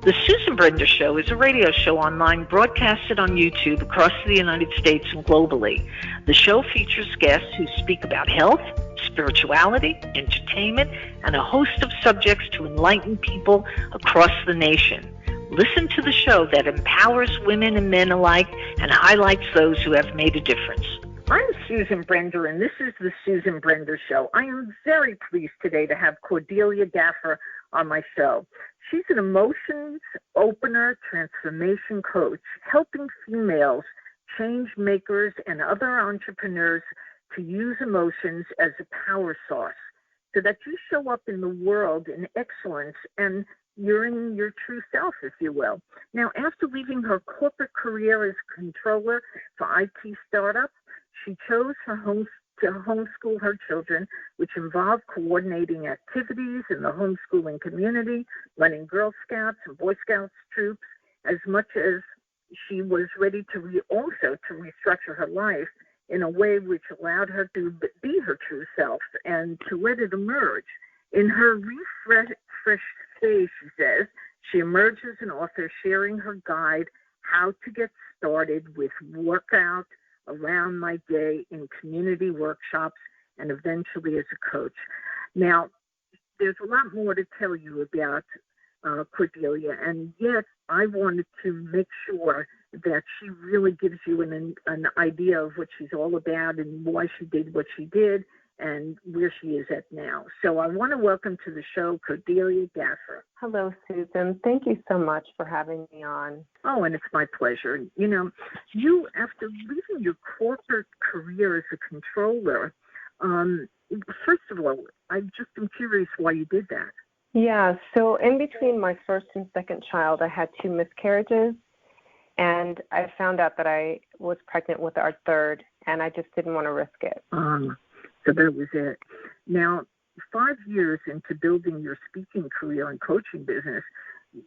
The Susan Brender Show is a radio show online broadcasted on YouTube across the United States and globally. The show features guests who speak about health, spirituality, entertainment, and a host of subjects to enlighten people across the nation. Listen to the show that empowers women and men alike and highlights those who have made a difference. I'm Susan Brender, and this is the Susan Brender Show. I am very pleased today to have Cordelia Gaffar on my show. She's an emotions opener transformation coach, helping females, change makers, and other entrepreneurs to use emotions as a power source so that you show up in the world in excellence and you're in your true self, if you will. Now, after leaving her corporate career as controller for IT startup, she chose to homeschool her children, which involved coordinating activities in the homeschooling community, running Girl Scouts and Boy Scouts troops, as much as she was ready to restructure her life in a way which allowed her to be her true self and to let it emerge. In her refreshed phase, she says, she emerges an author sharing her guide, how to get started with workout around my day in community workshops and eventually as a coach. Now, there's a lot more to tell you about Cordelia, and yet I wanted to make sure that she really gives you an idea of what she's all about and why she did what she did and where she is at now. So I want to welcome to the show Cordelia Gaffar. Hello, Susan. Thank you so much for having me on. Oh, and it's my pleasure. You know, you, after leaving your corporate career as a controller, first of all, I'm curious why you did that. Yeah, so in between my first and second child, I had 2 miscarriages, and I found out that I was pregnant with our third, and I just didn't want to risk it. So that was it. Now, 5 years into building your speaking career and coaching business,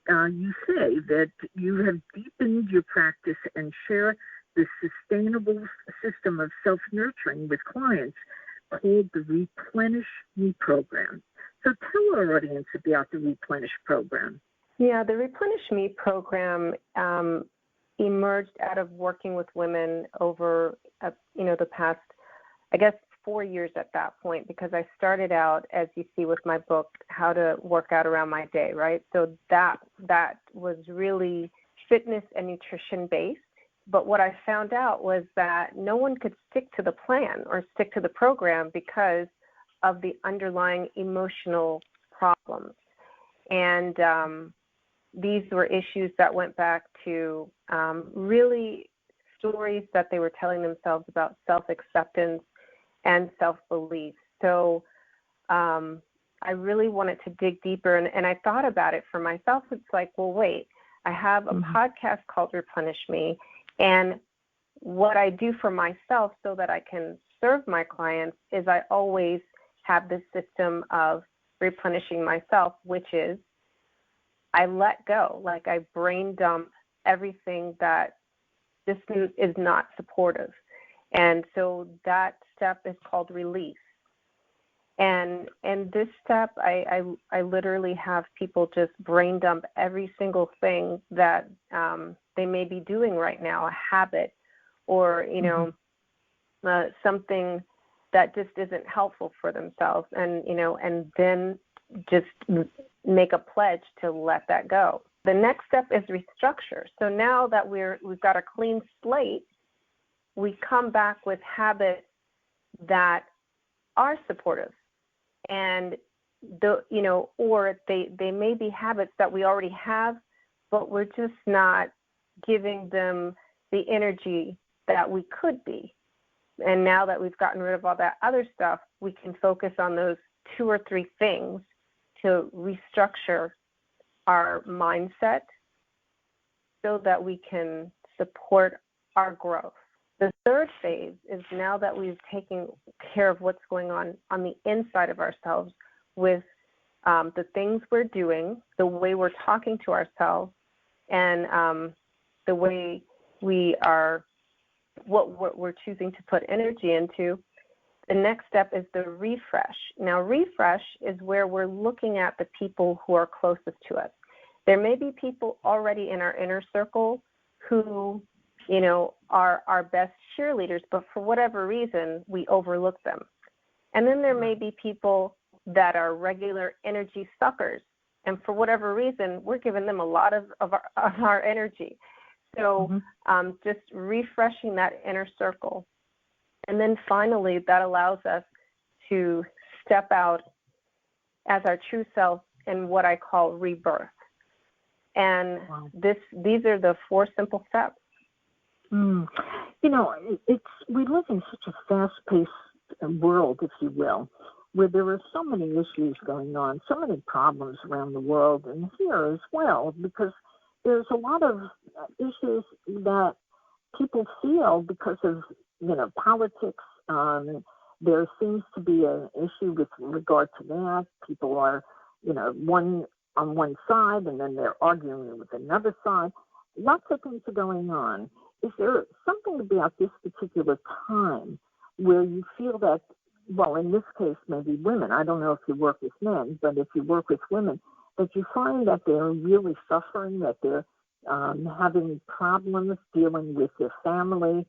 you say that you have deepened your practice and share the sustainable system of self-nurturing with clients called the Replenish Me program. So tell our audience about the Replenish program. Yeah, the Replenish Me program emerged out of working with women over, the past, 4 years at that point, because I started out, as you see with my book, How to Work Out Around My Day, right? So that was really fitness and nutrition based. But what I found out was that no one could stick to the plan or stick to the program because of the underlying emotional problems. And these were issues that went back to really stories that they were telling themselves about self-acceptance and self-belief. So I really wanted to dig deeper, and I thought about it for myself. It's like, well, wait, I have a podcast called Replenish Me, and what I do for myself so that I can serve my clients is I always have this system of replenishing myself, which is I let go, like I brain dump everything that just is not supportive. And so that step is called release. And this step, I literally have people just brain dump every single thing that they may be doing right now, a habit or, something that just isn't helpful for themselves. And, and then just make a pledge to let that go. The next step is restructure. So now that we've got a clean slate, we come back with habits that are supportive, and or they may be habits that we already have, but we're just not giving them the energy that we could be. And now that we've gotten rid of all that other stuff, we can focus on those 2 or 3 things to restructure our mindset so that we can support our growth. The third phase is now that we've taken care of what's going on the inside of ourselves with the things we're doing, the way we're talking to ourselves, and the way we are, what we're choosing to put energy into. The next step is the refresh. Now, refresh is where we're looking at the people who are closest to us. There may be people already in our inner circle who, are our best cheerleaders, but for whatever reason, we overlook them. And then there may be people that are regular energy suckers, and for whatever reason, we're giving them a lot of our energy. So just refreshing that inner circle. And then finally, that allows us to step out as our true self in what I call rebirth. And these are the 4 simple steps. We live in such a fast-paced world, if you will, where there are so many issues going on, so many problems around the world and here as well, because there's a lot of issues that people feel because of, politics. There seems to be an issue with regard to that. People are, one on one side, and then they're arguing with another side. Lots of things are going on. Is there something about this particular time where you feel that, well, in this case, maybe women, I don't know if you work with men, but if you work with women, that you find that they're really suffering, that they're having problems dealing with their family,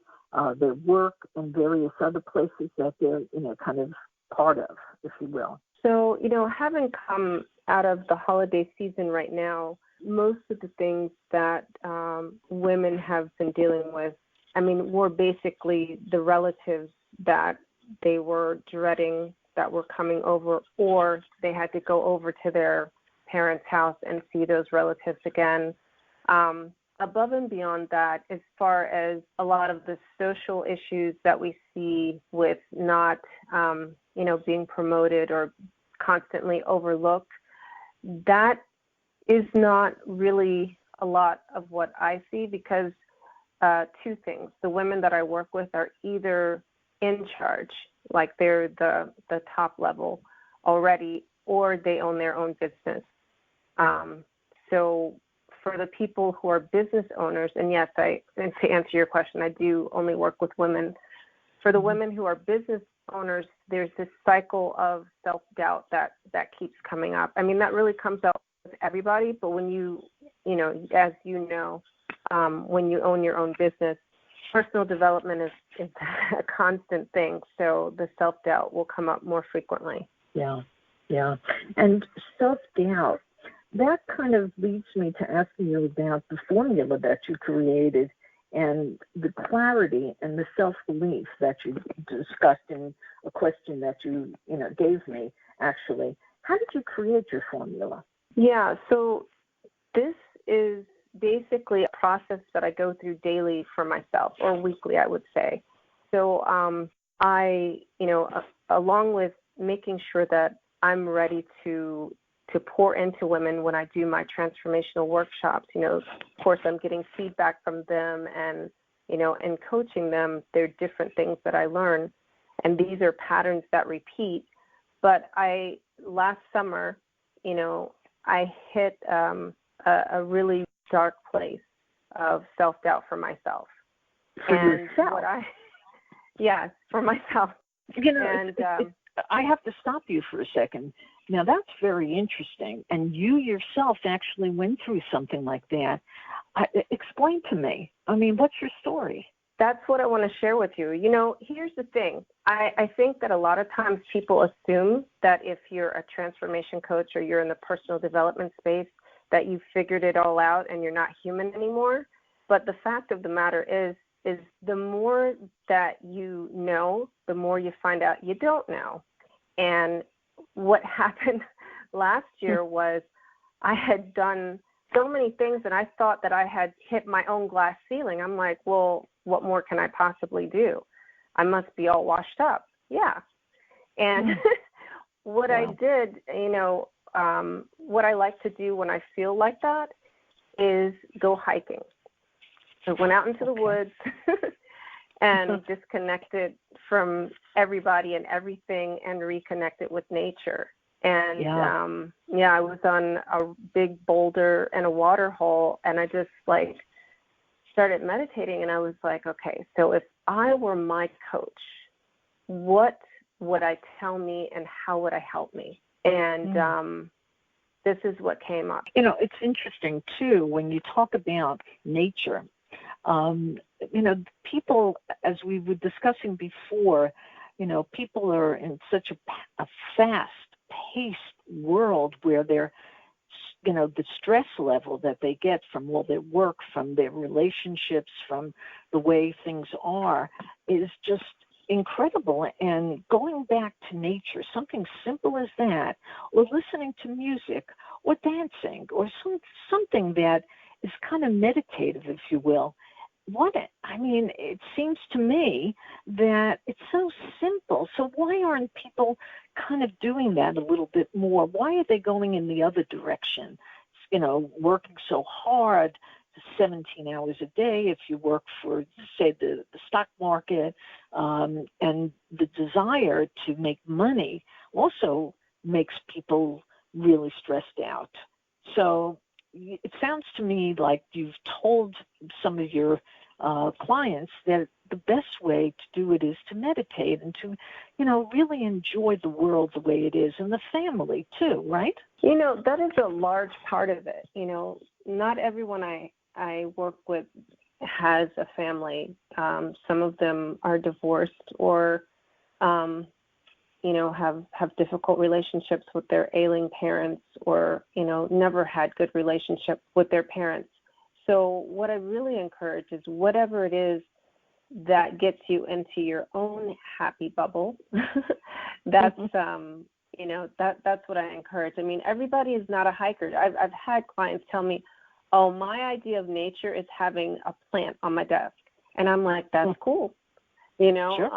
their work, and various other places that they're, kind of part of, if you will? So, having come out of the holiday season right now, most of the things that women have been dealing with, were basically the relatives that they were dreading that were coming over, or they had to go over to their parents' house and see those relatives again. Above and beyond that, as far as a lot of the social issues that we see with not, being promoted or constantly overlooked, that is not really a lot of what I see, because 2 things. The women that I work with are either in charge, like they're the top level already, or they own their own business. So for the people who are business owners, and yes, and to answer your question, I do only work with women. For the women who are business owners, there's this cycle of self-doubt that keeps coming up. That really comes out with everybody, but when you as when you own your own business, personal development is a constant thing, so the self-doubt will come up more frequently. Yeah. And self-doubt, that kind of leads me to asking you about the formula that you created and the clarity and the self-belief that you discussed in a question that you gave me, actually. How did you create your formula? Yeah, so this is basically a process that I go through daily for myself, or weekly, I would say. So I, along with making sure that I'm ready to pour into women when I do my transformational workshops, of course I'm getting feedback from them and, and coaching them. There are different things that I learn, and these are patterns that repeat. But last summer, I hit a really dark place of self-doubt for myself. For yourself? Yes, for myself. I have to stop you for a second. Now, that's very interesting. And you yourself actually went through something like that. Explain to me. What's your story? That's what I want to share with you. Here's the thing. I think that a lot of times people assume that if you're a transformation coach or you're in the personal development space, that you've figured it all out and you're not human anymore. But the fact of the matter is the more that you know, the more you find out you don't know. And what happened last year was I had done so many things and I thought that I had hit my own glass ceiling. I'm like, well, what more can I possibly do? I must be all washed up. Yeah. And what I did, what I like to do when I feel like that is go hiking. I went out into the woods and disconnected from everybody and everything and reconnected with nature. And I was on a big boulder and a water hole, and I just started meditating, and I was like, okay, so if I were my coach, what would I tell me and how would I help me? And this is what came up. It's interesting, too, when you talk about nature. People, as we were discussing before, people are in such a fast-paced world where they're, the stress level that they get from all their work, from their relationships, from the way things are, is just incredible. And going back to nature, something simple as that, or listening to music, or dancing, or something that is kind of meditative, if you will. It seems to me that it's so simple. So why aren't people kind of doing that a little bit more? Why are they going in the other direction? Working so hard, 17 hours a day, if you work for, say, the stock market, and the desire to make money also makes people really stressed out. So it sounds to me like you've told some of your clients that the best way to do it is to meditate and to, really enjoy the world the way it is, and the family too, right? That is a large part of it. Not everyone I work with has a family. Some of them are divorced or, have difficult relationships with their ailing parents, or, never had good relationship with their parents. So what I really encourage is whatever it is that gets you into your own happy bubble, that's, that's what I encourage. Everybody is not a hiker. I've had clients tell me, oh, my idea of nature is having a plant on my desk. And I'm like, that's cool, Sure.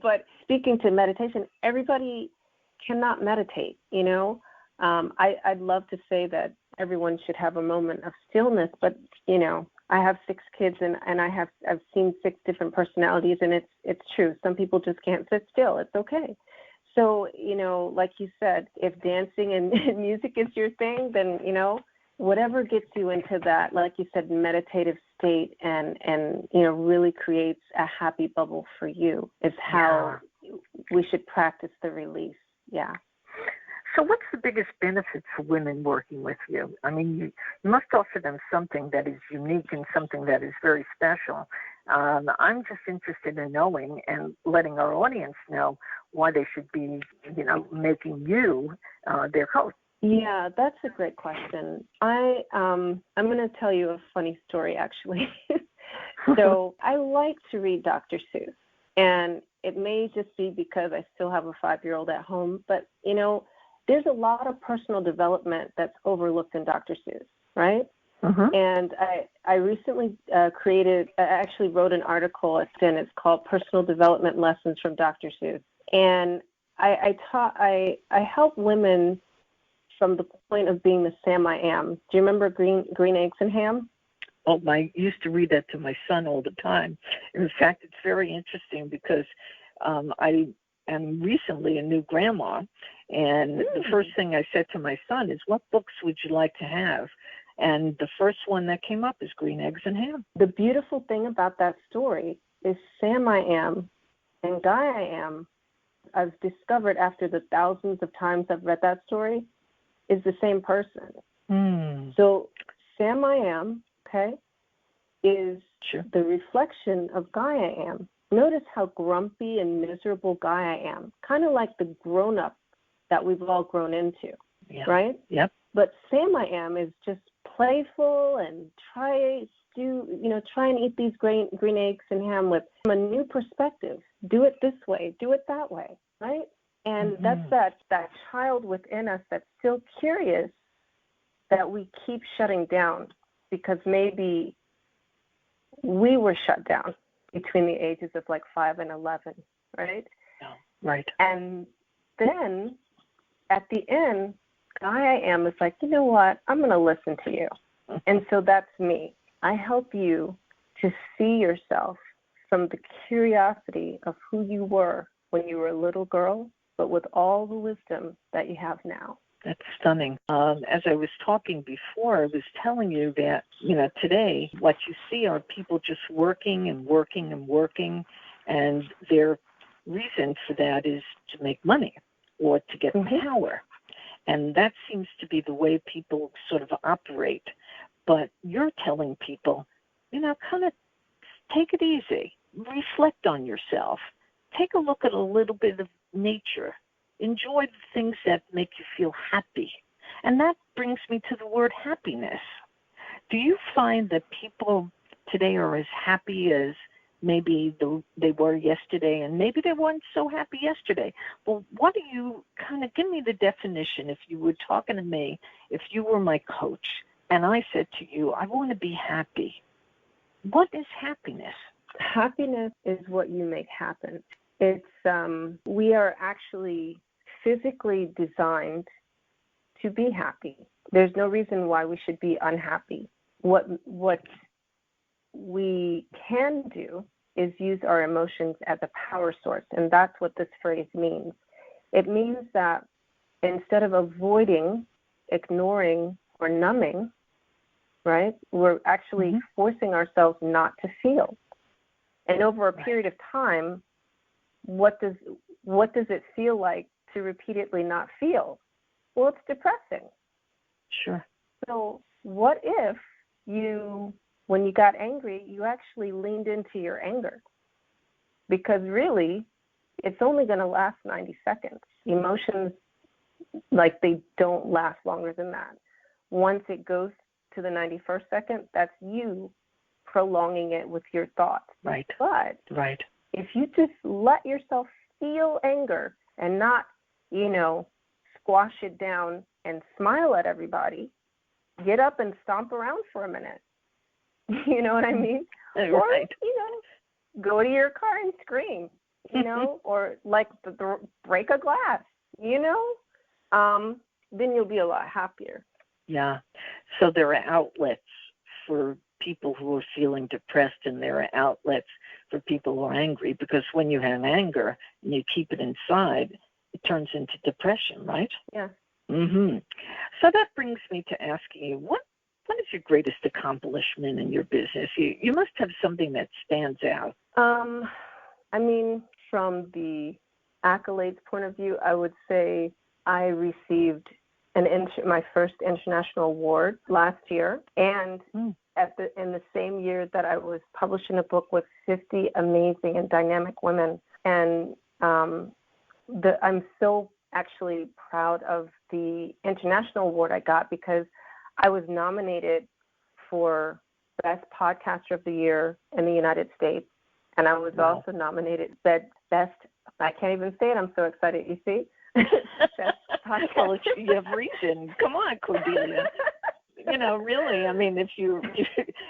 But speaking to meditation, everybody cannot meditate, I'd love to say that everyone should have a moment of stillness, but, I have 6 kids and I've seen 6 different personalities, and it's true. Some people just can't sit still. It's okay. So, like you said, if dancing and music is your thing, then, whatever gets you into that, like you said, meditative state and really creates a happy bubble for you is how we should practice the release. Yeah. So what's the biggest benefit for women working with you? You must offer them something that is unique and something that is very special. I'm just interested in knowing and letting our audience know why they should be, making you their coach. Yeah, that's a great question. I'm going to tell you a funny story, actually. So I like to read Dr. Seuss, and it may just be because I still have a 5-year-old at home, but, there's a lot of personal development that's overlooked in Dr. Seuss, right? Uh-huh. And I recently actually wrote an article, and it's called Personal Development Lessons from Dr. Seuss. And I help women from the point of being the Sam I Am. Do you remember Green Eggs and Ham? Oh, I used to read that to my son all the time. In fact, it's very interesting because I am recently a new grandma, and the first thing I said to my son is, what books would you like to have? And the first one that came up is Green Eggs and Ham. The beautiful thing about that story is Sam I Am and Guy I Am, I've discovered after the thousands of times I've read that story, is the same person. So Sam I Am, is the reflection of Guy I Am. Notice how grumpy and miserable Guy I Am, kind of like the grown-up that we've all grown into, right? Yep. But Sam I Am is just playful and try and eat these green eggs and ham with a new perspective. Do it this way, do it that way, right? And that's that child within us that's still curious that we keep shutting down because maybe we were shut down between the ages of 5 and 11, right? Yeah, right. And then at the end, Guy I Am is like, you know what? I'm going to listen to you. And so that's me. I help you to see yourself from the curiosity of who you were when you were a little girl, but with all the wisdom that you have now. That's stunning. As I was talking before, I was telling you that, today what you see are people just working and working and working, and their reason for that is to make money or to get power. And that seems to be the way people sort of operate. But you're telling people, kind of take it easy. Reflect on yourself. Take a look at a little bit of nature. Enjoy the things that make you feel happy. And that brings me to the word happiness. Do you find that people today are as happy as maybe they were yesterday, and maybe they weren't so happy yesterday? Well, what do you kind of give me the definition? If you were talking to me, if you were my coach, and I said to you, I want to be happy. What is happiness? Happiness is what you make happen. It's we are actually physically designed to be happy. There's no reason why we should be unhappy. What we can do is use our emotions as a power source, and that's what this phrase means. It means that instead of avoiding, ignoring, or numbing, right, we're actually forcing ourselves not to feel. And over a period of time, what does it feel like to repeatedly not feel? Well, it's depressing. Sure. So what if when you got angry, you actually leaned into your anger? Because really, it's only going to last 90 seconds. Emotions, they don't last longer than that. Once it goes to the 91st second, that's you prolonging it with your thoughts. Right. But if you just let yourself feel anger and not, squash it down and smile at everybody, get up and stomp around for a minute. You know what I mean? Right. Or, go to your car and scream, or break a glass, then you'll be a lot happier. Yeah. So there are outlets for people who are feeling depressed, and there are outlets for people who are angry, because when you have anger and you keep it inside, it turns into depression, right? Yeah. So that brings me to asking you, what is your greatest accomplishment in your business? You must have something that stands out. From the accolades point of view, I would say I received my first international award last year, and in the same year that I was publishing a book with 50 amazing and dynamic women. And I'm so actually proud of the international award I got, because I was nominated for Best Podcaster of the Year in the United States, and I was also nominated Best, I can't even say it, I'm so excited, you see? Best Podcaster. Well, you have reason. Come on, Cordelia. Really,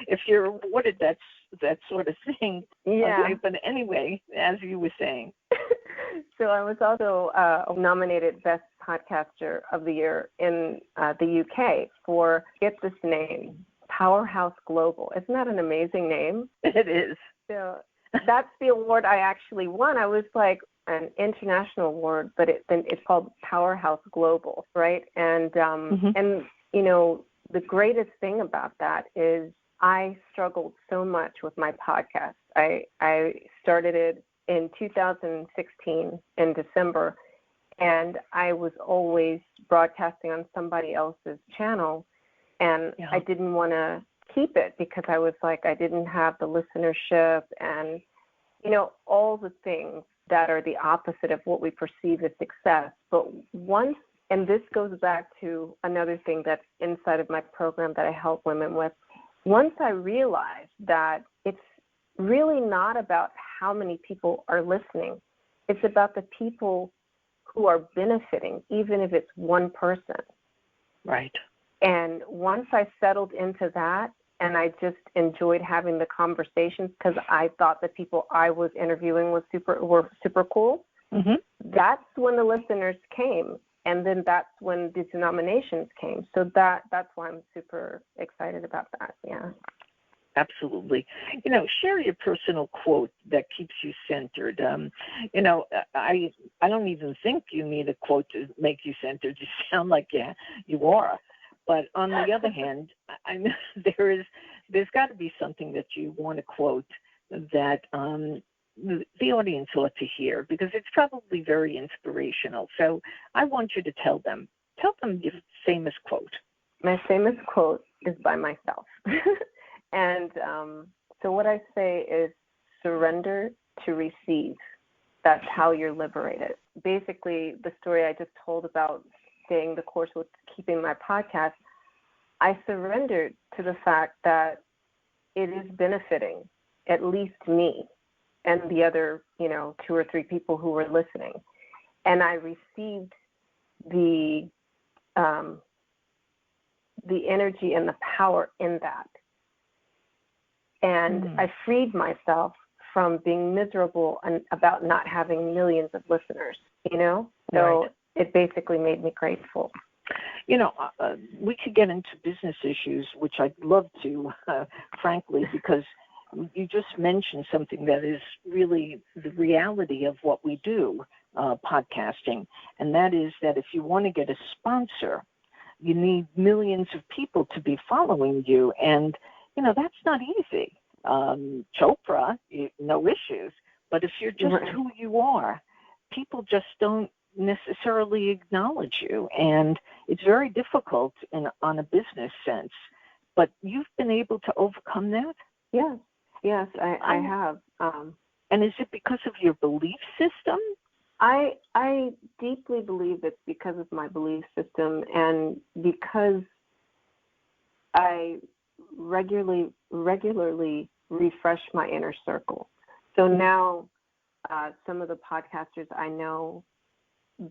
if you're awarded that sort of thing. Yeah. Okay, but anyway, as you were saying. So I was also nominated Best Podcaster of the Year in the UK for, get this name, Powerhouse Global. Isn't that an amazing name? It is. So that's the award I actually won. I was like, an international award, but it's called Powerhouse Global, right? And the greatest thing about that is I struggled so much with my podcast. I started it in 2016 in December, and I was always broadcasting on somebody else's channel, and I didn't want to keep it because I was like, I didn't have the listenership and, all the things that are the opposite of what we perceive as success. But and this goes back to another thing that's inside of my program that I help women with, once I realized that it's really not about how many people are listening, it's about the people who are benefiting, even if it's one person. Right. And once I settled into that, and I just enjoyed having the conversations because I thought the people I was interviewing were super cool. That's when the listeners came, and then that's when the nominations came. So that's why I'm super excited about that. Yeah. Absolutely. Share your personal quote that keeps you centered. I don't even think you need a quote to make you centered. You sound like you are. But on the other hand, there's got to be something that you want to quote that the audience ought to hear, because it's probably very inspirational. So I want you to tell them Tell them your famous quote. My famous quote is by myself. And so what I say is surrender to receive. That's how you're liberated. Basically, the story I just told about staying the course with keeping my podcast, I surrendered to the fact that it is benefiting at least me and the other, 2 or 3 people who were listening. And I received the energy and the power in that. And I freed myself from being miserable and about not having millions of listeners, So right. It basically made me grateful. We could get into business issues, which I'd love to, frankly, because you just mentioned something that is really the reality of what we do, podcasting, and that is that if you want to get a sponsor, you need millions of people to be following you, and, that's not easy. Chopra, no issues, but if you're just Right. who you are, people just don't necessarily acknowledge you, and it's very difficult on a business sense. But you've been able to overcome that? Yes, I have. And is it because of your belief system? I deeply believe it's because of my belief system and because I regularly refresh my inner circle. So now some of the podcasters I know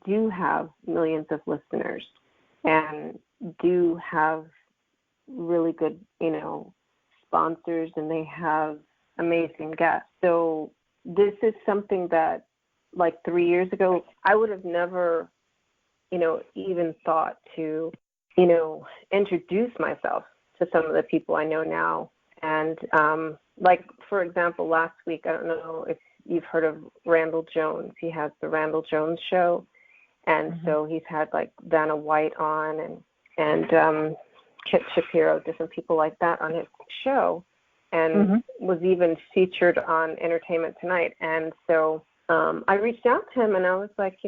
do have millions of listeners and do have really good, sponsors, and they have amazing guests. So this is something that, like 3 years ago, I would have never, even thought to, introduce myself to some of the people I know now. And like, for example, last week, I don't know if you've heard of Randall Jones. He has the Randall Jones Show. And so he's had like Vanna White on and Kip Shapiro, different people like that on his show, and was even featured on Entertainment Tonight. And so I reached out to him and I was like,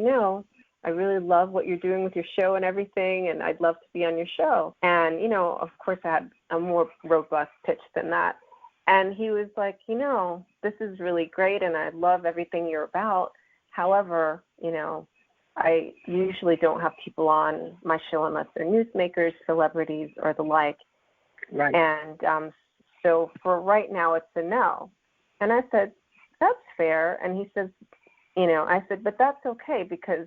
I really love what you're doing with your show and everything, and I'd love to be on your show. And, of course, I had a more robust pitch than that. And he was like, this is really great, and I love everything you're about. However, I usually don't have people on my show unless they're newsmakers, celebrities, or the like. Right. And so for right now, it's a no. And I said, that's fair. And he says, I said, but that's okay because,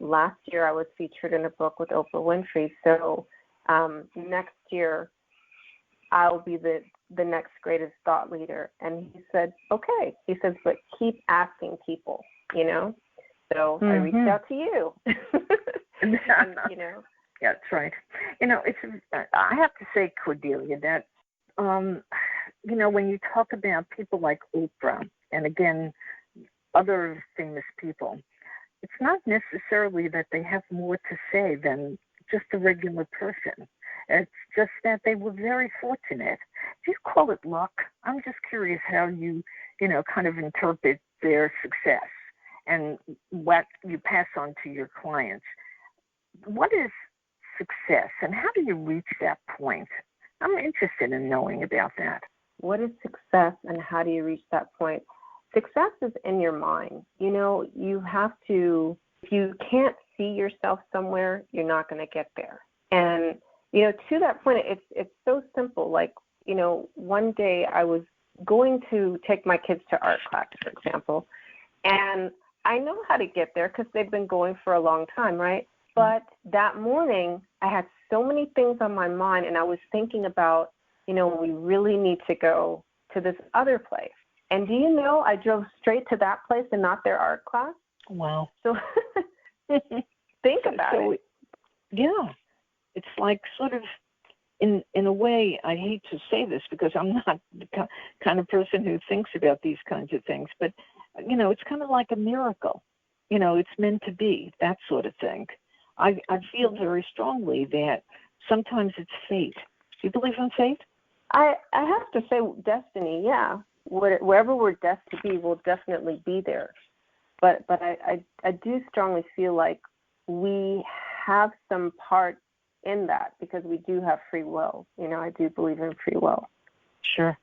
last year I was featured in a book with Oprah Winfrey. So next year I'll be the next greatest thought leader. And he said, okay. He says, but keep asking people, So I reached out to you. And, Yeah, that's right. I have to say, Cordelia, that, when you talk about people like Oprah and, again, other famous people, it's not necessarily that they have more to say than just a regular person. It's just that they were very fortunate. Do you call it luck? I'm just curious how you, kind of interpret their success and what you pass on to your clients. What is success, and how do you reach that point? I'm interested in knowing about that. What is success, and how do you reach that point? Success is in your mind. You have to, if you can't see yourself somewhere, you're not going to get there. And, to that point, it's so simple. Like, one day I was going to take my kids to art class, for example, and I know how to get there because they've been going for a long time, right? But that morning, I had so many things on my mind, and I was thinking about, we really need to go to this other place. And do you know, I drove straight to that place and not their art class? Wow. So think about it. Yeah. It's like sort of, in a way, I hate to say this because I'm not the kind of person who thinks about these kinds of things, but, it's kind of like a miracle. It's meant to be, that sort of thing. I feel very strongly that sometimes it's fate. Do you believe in fate? I have to say destiny, yeah. Wherever we're destined to be, we'll definitely be there. But I do strongly feel like we have some part in that because we do have free will. I do believe in free will. Sure.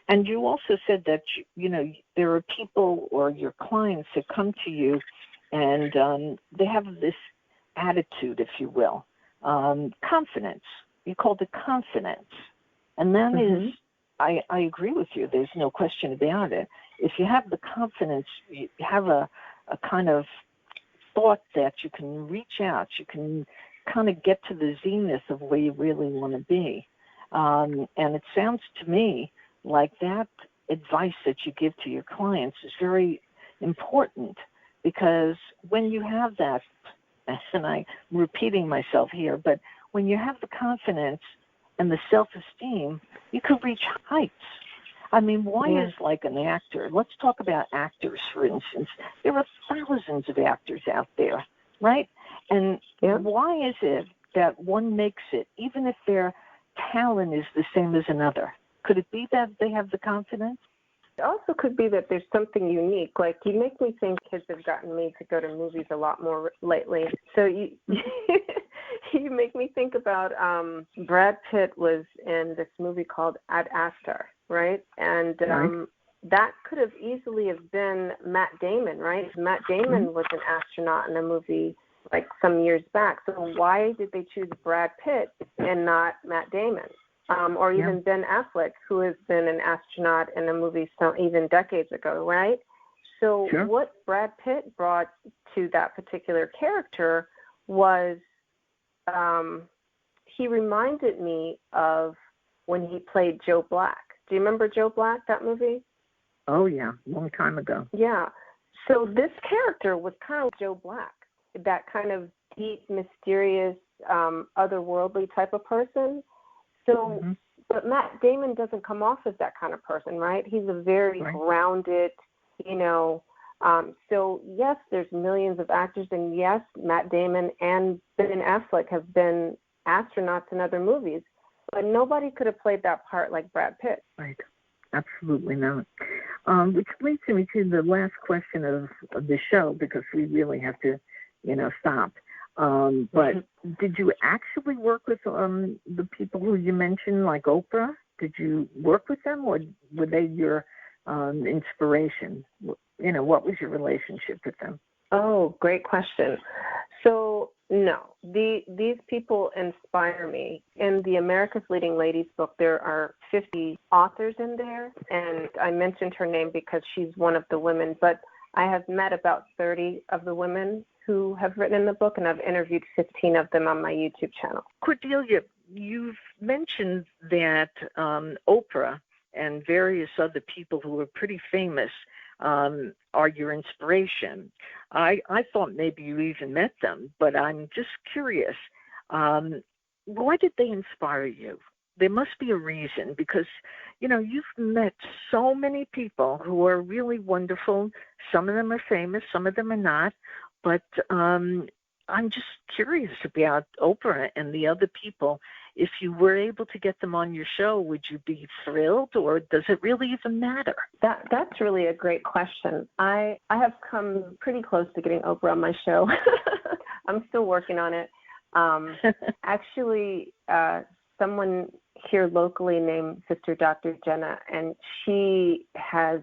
And you also said that, there are people or your clients that come to you and they have this attitude, if you will, confidence. You called it confidence. And that is, I agree with you. There's no question about it. If you have the confidence, you have a kind of thought that you can reach out, you can kind of get to the zenith of where you really want to be. And it sounds to me like that advice that you give to your clients is very important, because when you have that, and I'm repeating myself here, but when you have the confidence and the self-esteem, you can reach heights. I mean, why is like an actor? Let's talk about actors, for instance. There are thousands of actors out there, right? And why is it that one makes it, even if their talent is the same as another? Could it be that they have the confidence? It also could be that there's something unique. Like, you make me think kids have gotten me to go to movies a lot more lately. So you you make me think about Brad Pitt was in this movie called Ad Astra, right? And that could have easily have been Matt Damon, right? Matt Damon was an astronaut in a movie like some years back. So why did they choose Brad Pitt and not Matt Damon? Or even Ben Affleck, who has been an astronaut in a movie even decades ago, right? So what Brad Pitt brought to that particular character was he reminded me of when he played Joe Black. Do you remember Joe Black, that movie? Oh, yeah, long time ago. Yeah. So this character was kind of Joe Black, that kind of deep, mysterious, otherworldly type of person. So, but Matt Damon doesn't come off as that kind of person, right? He's a very grounded, so yes, there's millions of actors, and yes, Matt Damon and Ben Affleck have been astronauts in other movies, but nobody could have played that part like Brad Pitt. Right. Absolutely not. Which leads me to the last question of the show, because we really have to, stop. But did you actually work with the people who you mentioned, like Oprah? Did you work with them, or were they your inspiration? What was your relationship with them? Oh, great question. So, no, these people inspire me. In the America's Leading Ladies book, there are 50 authors in there, and I mentioned her name because she's one of the women, but I have met about 30 of the women who have written in the book, and I've interviewed 15 of them on my YouTube channel. Cordelia, you've mentioned that Oprah and various other people who are pretty famous are your inspiration. I thought maybe you even met them, but I'm just curious. Why did they inspire you? There must be a reason, because, you've met so many people who are really wonderful. Some of them are famous, some of them are not. But I'm just curious about Oprah and the other people. If you were able to get them on your show, would you be thrilled, or does it really even matter? That's really a great question. I have come pretty close to getting Oprah on my show. I'm still working on it. Actually, someone here locally named Sister Dr. Jenna, and she has,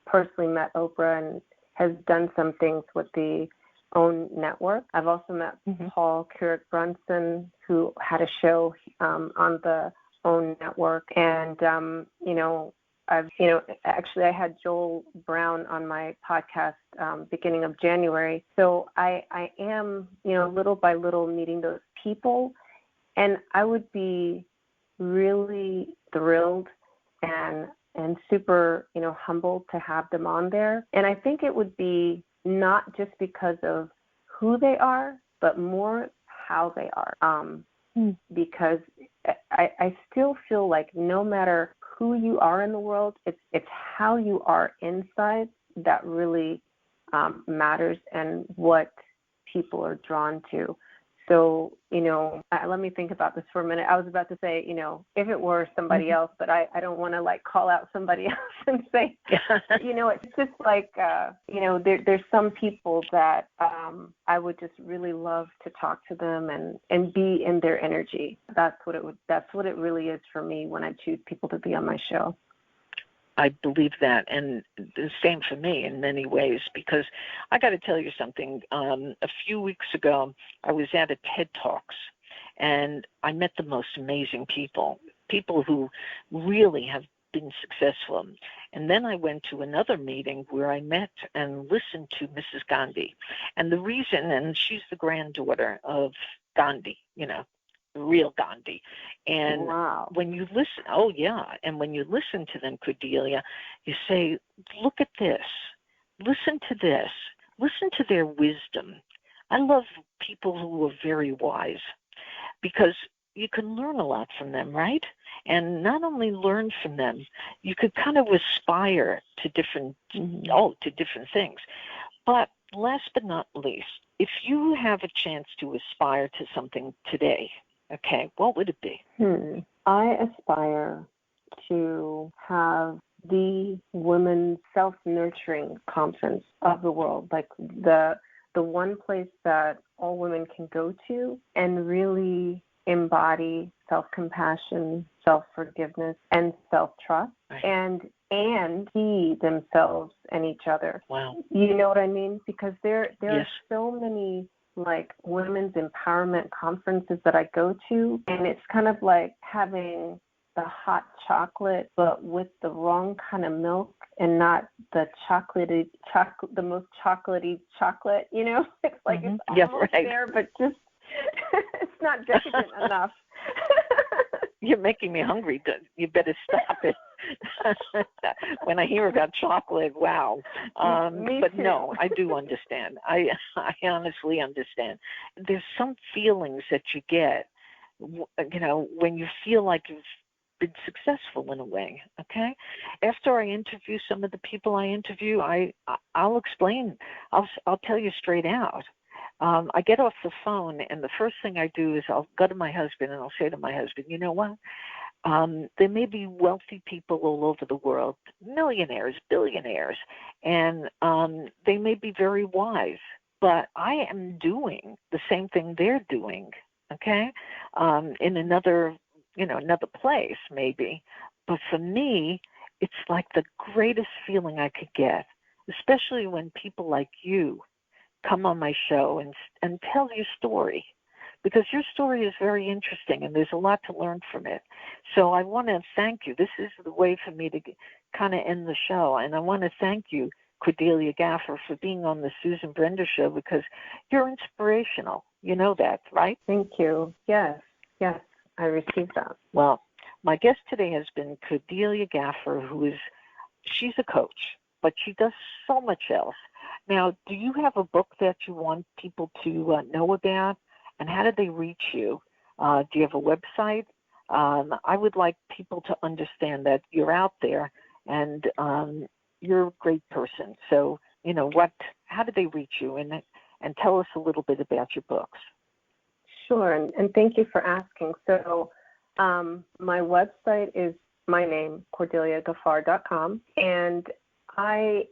personally met Oprah and has done some things with the OWN network. I've also met Paul Carrick Brunson, who had a show on the OWN network. And, I had Joel Brown on my podcast beginning of January. So I am, little by little meeting those people. And I would be really thrilled and super, humbled to have them on there. And I think it would be not just because of who they are, but more how they are. Because I still feel like no matter who you are in the world, it's how you are inside that really matters and what people are drawn to. So, let me think about this for a minute. I was about to say, if it were somebody else, but I don't want to like call out somebody else and say, it's just like, there's some people that I would just really love to talk to them and be in their energy. That's what it really is for me when I choose people to be on my show. I believe that, and the same for me in many ways, because I got to tell you something. A few weeks ago, I was at a TED Talks, and I met the most amazing people who really have been successful. And then I went to another meeting where I met and listened to Mrs. Gandhi. And the reason, and she's the granddaughter of Gandhi, real Gandhi. And wow. When you listen, and when you listen to them, Cordelia, you say, look at this, listen to this, listen to their wisdom. I love people who are very wise because you can learn a lot from them, right? And not only learn from them, you could kind of aspire to different things. But last but not least, if you have a chance to aspire to something today, okay, what would it be? I aspire to have the women's self-nurturing conference of the world, like the one place that all women can go to and really embody self-compassion, self-forgiveness, and self-trust, right. and see themselves and each other. Wow. You know what I mean? Because there Yes. are so many like women's empowerment conferences that I go to, and it's kind of like having the hot chocolate but with the wrong kind of milk and not the the most chocolatey chocolate, It's like it's almost there, but just it's not decadent enough. You're making me hungry. You better stop it. When I hear about chocolate, wow. Me but too. No, I do understand. I honestly understand. There's some feelings that you get, when you feel like you've been successful in a way, okay? After I interview some of the people I interview, I'll explain. I'll tell you straight out. I get off the phone, and the first thing I do is I'll go to my husband, and I'll say to my husband, you know what? There may be wealthy people all over the world, millionaires, billionaires, and they may be very wise, but I am doing the same thing they're doing, okay, in another place maybe. But for me, it's like the greatest feeling I could get, especially when people like you come on my show and tell your story, because your story is very interesting and there's a lot to learn from it. So I want to thank you. This is the way for me to kind of end the show, and I want to thank you, Cordelia Gaffar, for being on the Susan Brender Show, because you're inspirational. You know that, right? Thank you. Yes, I received that. Well, my guest today has been Cordelia Gaffar, she's a coach, but she does so much else. Now, do you have a book that you want people to know about, and how do they reach you? Do you have a website? I would like people to understand that you're out there and you're a great person. So, how do they reach you? And tell us a little bit about your books. Sure, and thank you for asking. So my website is my name, CordeliaGaffar.com, and I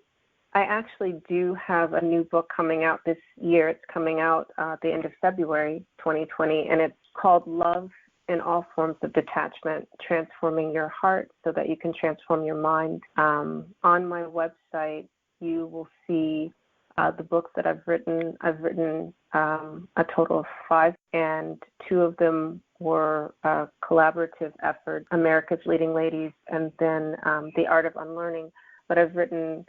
actually do have a new book coming out this year. It's coming out at the end of February 2020, and it's called Love in All Forms of Detachment, Transforming Your Heart so that you can transform your mind. On my website, you will see the books that I've written. I've written a total of 5, and 2 of them were a collaborative effort, America's Leading Ladies, and then The Art of Unlearning. But I've written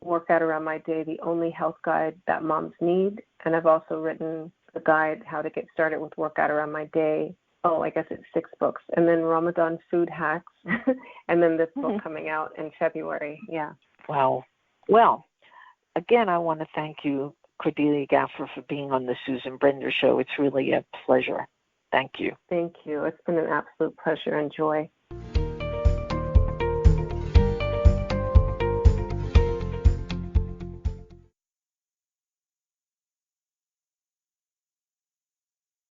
Workout Around My Day, the only health guide that moms need. And I've also written the guide, How to Get Started with Workout Around My Day. I guess it's 6 books. And then Ramadan Food Hacks. And then this book coming out in February. Yeah. Wow. Well, again, I want to thank you, Cordelia Gaffar, for being on the Susan Brender Show. It's really a pleasure. Thank you. Thank you. It's been an absolute pleasure and joy.